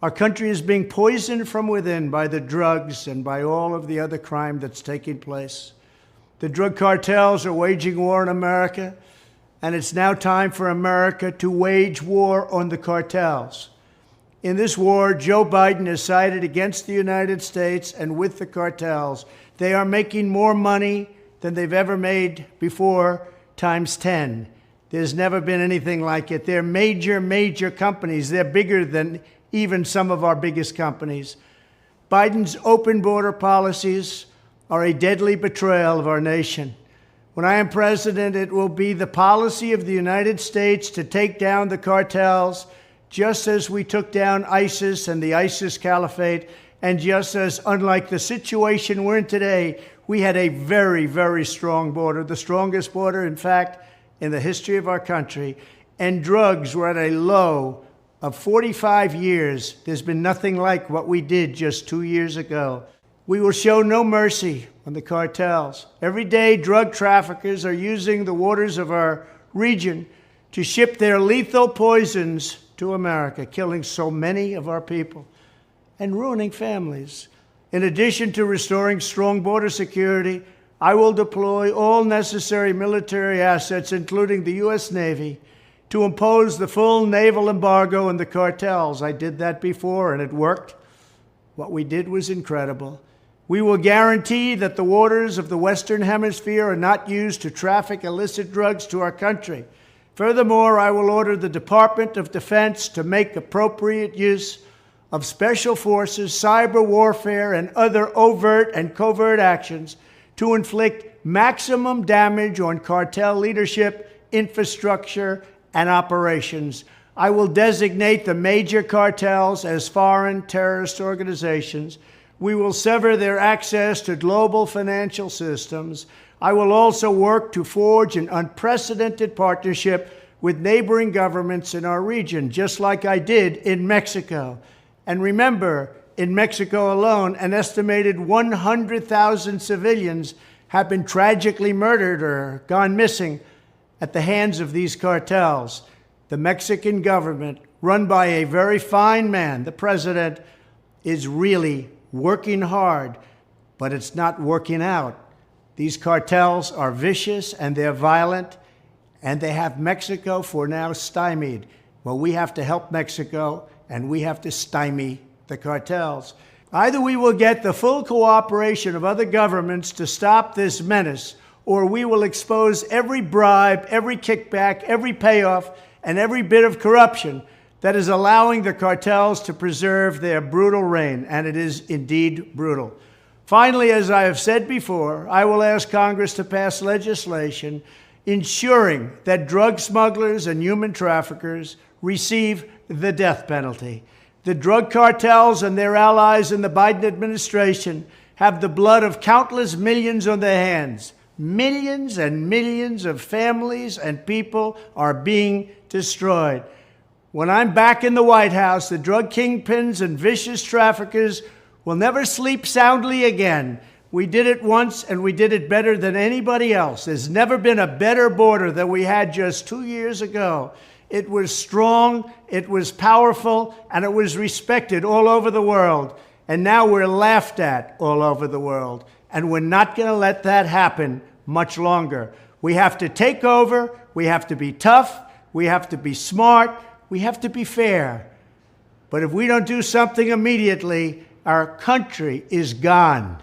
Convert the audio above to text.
Our country is being poisoned from within by the drugs and by all of the other crime that's taking place. The drug cartels are waging war in America, and it's now time for America to wage war on the cartels. In this war, Joe Biden has sided against the United States and with the cartels. They are making more money than they've ever made before, times 10. There's never been anything like it. They're major companies. They're bigger than even some of our biggest companies. Biden's open border policies are a deadly betrayal of our nation. When I am president, it will be the policy of the United States to take down the cartels, just as we took down ISIS and the ISIS caliphate, and just as, unlike the situation we're in today, we had a very strong border, the strongest border, in fact, in the history of our country, and drugs were at a low of 45 years. There's been nothing like what we did just 2 years ago. We will show no mercy on the cartels. Every day, drug traffickers are using the waters of our region to ship their lethal poisons to America, killing so many of our people and ruining families. In addition to restoring strong border security, I will deploy all necessary military assets, including the U.S. Navy, to impose the full naval embargo on the cartels. I did that before, and it worked. What we did was incredible. We will guarantee that the waters of the Western Hemisphere are not used to traffic illicit drugs to our country. Furthermore, I will order the Department of Defense to make appropriate use of special forces, cyber warfare, and other overt and covert actions to inflict maximum damage on cartel leadership, infrastructure, and operations. I will designate the major cartels as foreign terrorist organizations. We will sever their access to global financial systems. I will also work to forge an unprecedented partnership with neighboring governments in our region, just like I did in Mexico. And remember, in Mexico alone, an estimated 100,000 civilians have been tragically murdered or gone missing at the hands of these cartels. The Mexican government, run by a very fine man, the president, is really working hard, but it's not working out. These cartels are vicious and they're violent, and they have Mexico for now stymied. Well, we have to help Mexico, and we have to stymie the cartels. Either we will get the full cooperation of other governments to stop this menace, or we will expose every bribe, every kickback, every payoff, and every bit of corruption that is allowing the cartels to preserve their brutal reign, and it is indeed brutal. Finally, as I have said before, I will ask Congress to pass legislation ensuring that drug smugglers and human traffickers receive the death penalty. The drug cartels and their allies in the Biden administration have the blood of countless millions on their hands. Millions and millions of families and people are being destroyed. When I'm back in the White House, the drug kingpins and vicious traffickers will never sleep soundly again. We did it once, and we did it better than anybody else. There's never been a better border than we had just 2 years ago. It was strong, it was powerful, and it was respected all over the world. And now we're laughed at all over the world. And we're not going to let that happen much longer. We have to take over, we have to be tough, we have to be smart, we have to be fair. But if we don't do something immediately, our country is gone.